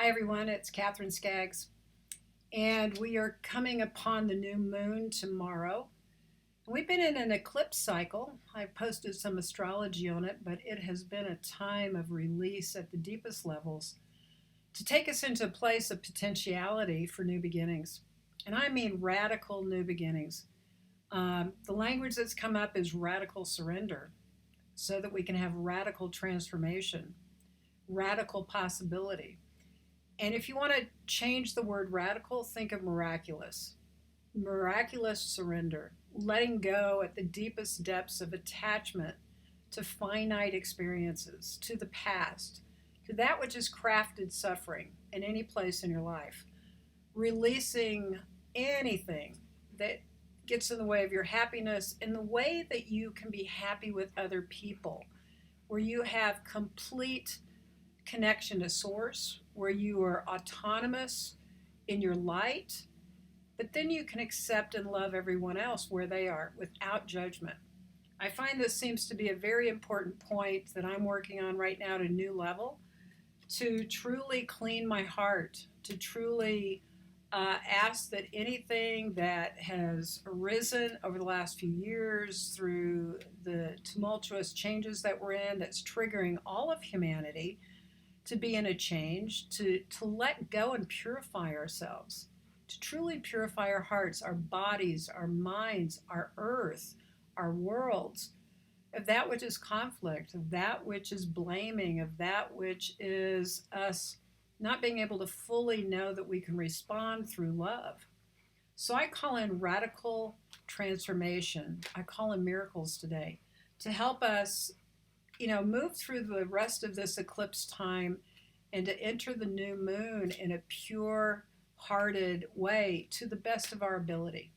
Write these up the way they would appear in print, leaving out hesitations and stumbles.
Hi everyone, it's Katherine Skaggs, and we are coming upon the new moon tomorrow. We've been in an eclipse cycle. I've posted some astrology on it, but it has been a time of release at the deepest levels to take us into a place of potentiality for new beginnings. And I mean radical new beginnings. The language that's come up is radical surrender so that we can have radical transformation, radical possibility. And if you want to change the word radical, think of miraculous. Miraculous surrender, letting go at the deepest depths of attachment to finite experiences, to the past, to that which has crafted suffering in any place in your life. Releasing anything that gets in the way of your happiness, in the way that you can be happy with other people, where you have complete connection to source, where you are autonomous in your light, but then you can accept and love everyone else where they are without judgment. I find this seems to be a very important point that I'm working on right now at a new level, to truly clean my heart, to truly ask that anything that has arisen over the last few years through the tumultuous changes that we're in, that's triggering all of humanity, to be in a change, to let go and purify ourselves, to truly purify our hearts, our bodies, our minds, our earth, our worlds, of that which is conflict, of that which is blaming, of that which is us not being able to fully know that we can respond through love. So I call in radical transformation. I call in miracles today to help us move through the rest of this eclipse time and to enter the new moon in a pure hearted way to the best of our ability.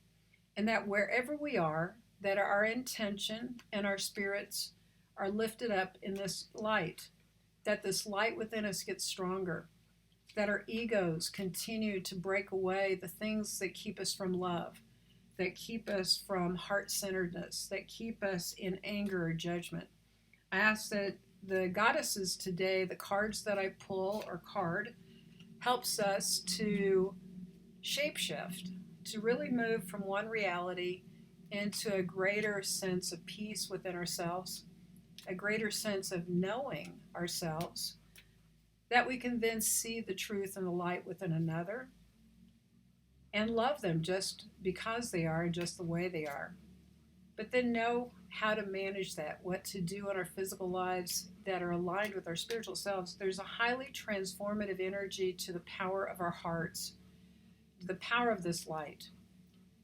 And that wherever we are, that our intention and our spirits are lifted up in this light, that this light within us gets stronger, that our egos continue to break away the things that keep us from love, that keep us from heart-centeredness, that keep us in anger or judgment. I ask that the goddesses today, the cards that I pull or card, helps us to shapeshift, to really move from one reality into a greater sense of peace within ourselves, a greater sense of knowing ourselves, that we can then see the truth and the light within another and love them just because they are and just the way they are. But then know how to manage that, what to do in our physical lives that are aligned with our spiritual selves. There's a highly transformative energy to the power of our hearts, the power of this light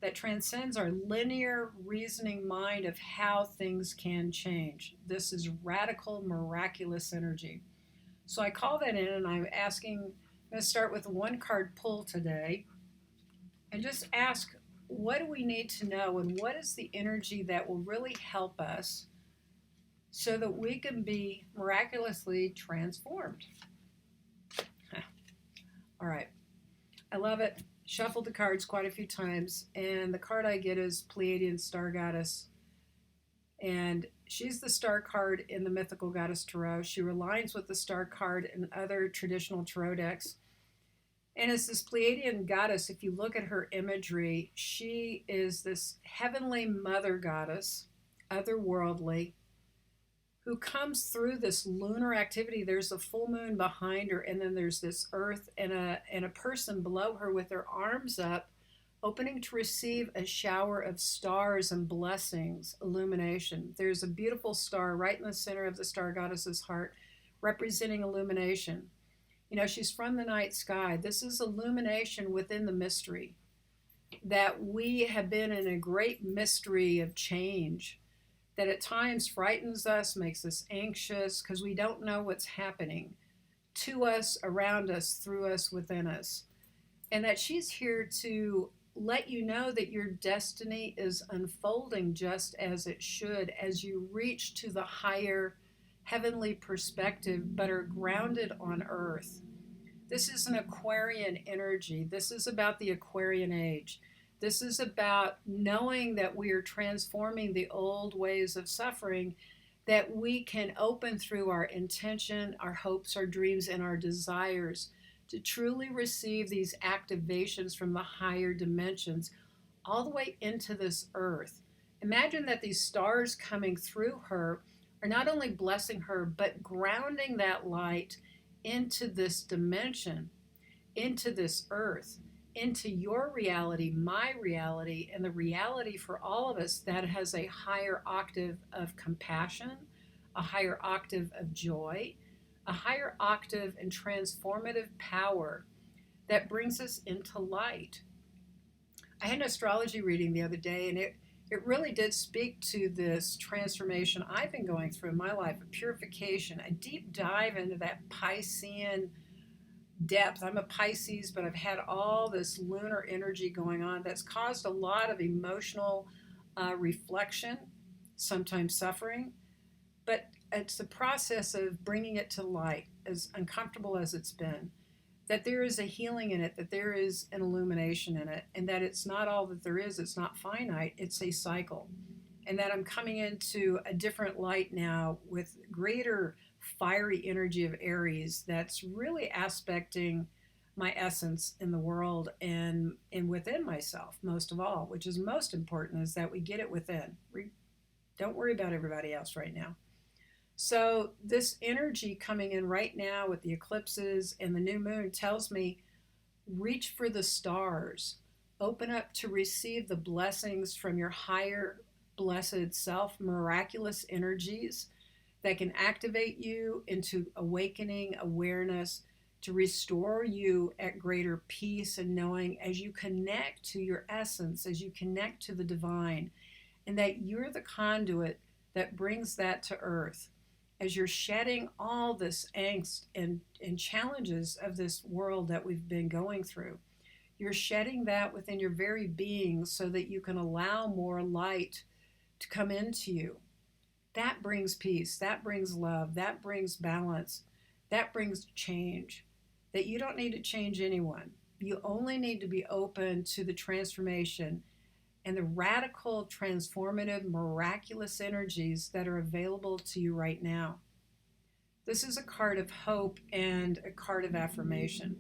that transcends our linear reasoning mind of how things can change. This is radical, miraculous energy. So I call that in, and I'm going to start with a one card pull today and just ask, what do we need to know, and what is the energy that will really help us so that we can be miraculously transformed? All right. I love it. Shuffled the cards quite a few times, and the card I get is Pleiadian Star Goddess. And she's the star card in the Mythical Goddess Tarot. She aligns with the star card in other traditional tarot decks. And as this Pleiadian goddess, if you look at her imagery, she is this heavenly mother goddess, otherworldly, who comes through this lunar activity. There's a full moon behind her, and then there's this earth and a person below her with their arms up, opening to receive a shower of stars and blessings, illumination. There's a beautiful star right in the center of the star goddess's heart, representing illumination. She's from the night sky. This is illumination within the mystery, that we have been in a great mystery of change that at times frightens us, makes us anxious, because we don't know what's happening to us, around us, through us, within us. And that she's here to let you know that your destiny is unfolding just as it should, as you reach to the higher heavenly perspective, but are grounded on earth. This is an Aquarian energy. This is about the Aquarian age. This is about knowing that we are transforming the old ways of suffering, that we can open through our intention, our hopes, our dreams, and our desires to truly receive these activations from the higher dimensions all the way into this earth. Imagine that these stars coming through her are not only blessing her, but grounding that light into this dimension, into this earth, into your reality, my reality, and the reality for all of us that has a higher octave of compassion, a higher octave of joy, a higher octave and transformative power that brings us into light. I had an astrology reading the other day, and it really did speak to this transformation I've been going through in my life, a purification, a deep dive into that Piscean depth. I'm a Pisces, but I've had all this lunar energy going on that's caused a lot of emotional reflection, sometimes suffering, but it's the process of bringing it to light, as uncomfortable as it's been, that there is a healing in it, that there is an illumination in it, and that it's not all that there is, it's not finite, it's a cycle. And that I'm coming into a different light now with greater fiery energy of Aries that's really aspecting my essence in the world and within myself, most of all, which is most important, is that we get it within. Don't worry about everybody else right now. So this energy coming in right now with the eclipses and the new moon tells me, reach for the stars, open up to receive the blessings from your higher blessed self, miraculous energies that can activate you into awakening awareness, to restore you at greater peace and knowing as you connect to your essence, as you connect to the divine, and that you're the conduit that brings that to earth. As you're shedding all this angst and challenges of this world that we've been going through, you're shedding that within your very being so that you can allow more light to come into you. That brings peace, that brings love, that brings balance, that brings change. That you don't need to change anyone. You only need to be open to the transformation and the radical, transformative, miraculous energies that are available to you right now. This is a card of hope and a card of affirmation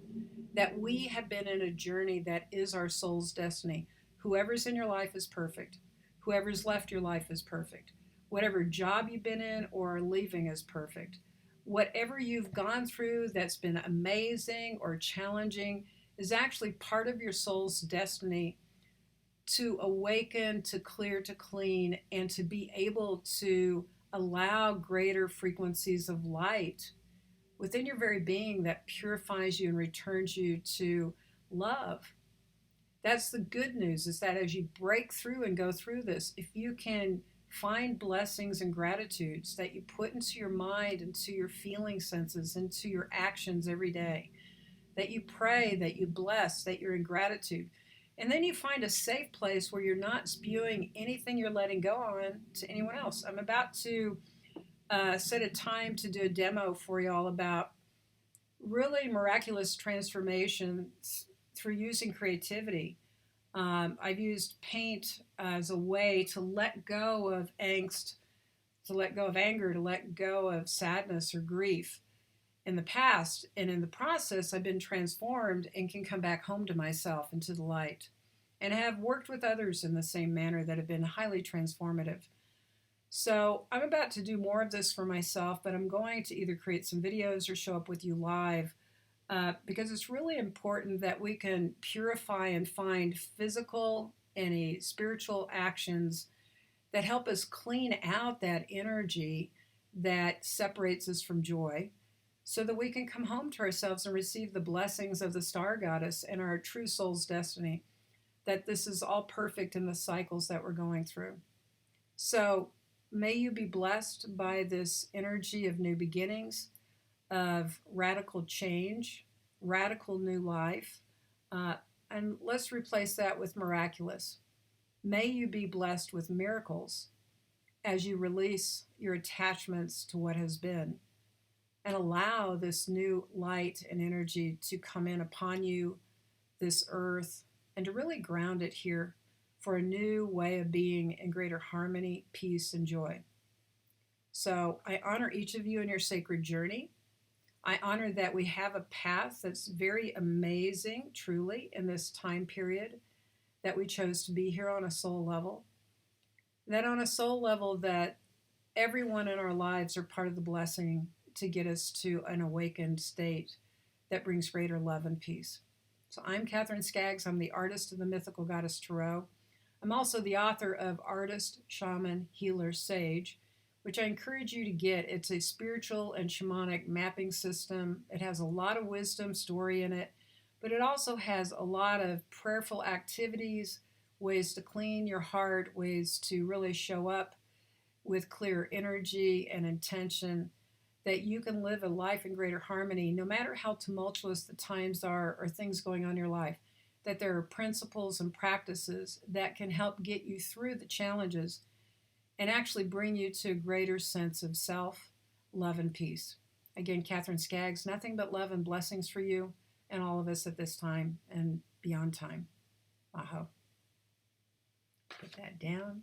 that we have been in a journey that is our soul's destiny. Whoever's in your life is perfect. Whoever's left your life is perfect. Whatever job you've been in or are leaving is perfect. Whatever you've gone through that's been amazing or challenging is actually part of your soul's destiny to awaken, to clear, to clean, and to be able to allow greater frequencies of light within your very being that purifies you and returns you to love. That's the good news, is that as you break through and go through this, if you can find blessings and gratitudes that you put into your mind, into your feeling senses, into your actions every day, that you pray, that you bless, that you're in gratitude, and then you find a safe place where you're not spewing anything you're letting go on to anyone else. I'm about to set a time to do a demo for you all about really miraculous transformation through using creativity. I've used paint as a way to let go of angst, to let go of anger, to let go of sadness or grief in the past. And in the process, I've been transformed and can come back home to myself and to the light. And have worked with others in the same manner that have been highly transformative. So I'm about to do more of this for myself, but I'm going to either create some videos or show up with you live because it's really important that we can purify and find physical and spiritual actions that help us clean out that energy that separates us from joy, so that we can come home to ourselves and receive the blessings of the Star Goddess and our true soul's destiny, that this is all perfect in the cycles that we're going through. So may you be blessed by this energy of new beginnings, of radical change, radical new life, and let's replace that with miraculous. May you be blessed with miracles as you release your attachments to what has been and allow this new light and energy to come in upon you, this earth, and to really ground it here for a new way of being in greater harmony, peace, and joy. So I honor each of you in your sacred journey. I honor that we have a path that's very amazing, truly, in this time period, that we chose to be here on a soul level. That on a soul level, that everyone in our lives are part of the blessing to get us to an awakened state that brings greater love and peace. So I'm Katherine Skaggs. I'm the artist of the Mythical Goddess Tarot. I'm also the author of Artist, Shaman, Healer, Sage, which I encourage you to get. It's a spiritual and shamanic mapping system. It has a lot of wisdom story in it, but it also has a lot of prayerful activities, ways to clean your heart, ways to really show up with clear energy and intention, that you can live a life in greater harmony no matter how tumultuous the times are or things going on in your life. That there are principles and practices that can help get you through the challenges and actually bring you to a greater sense of self, love, and peace. Again, Katherine Skaggs, nothing but love and blessings for you and all of us at this time and beyond time. Aho. Put that down.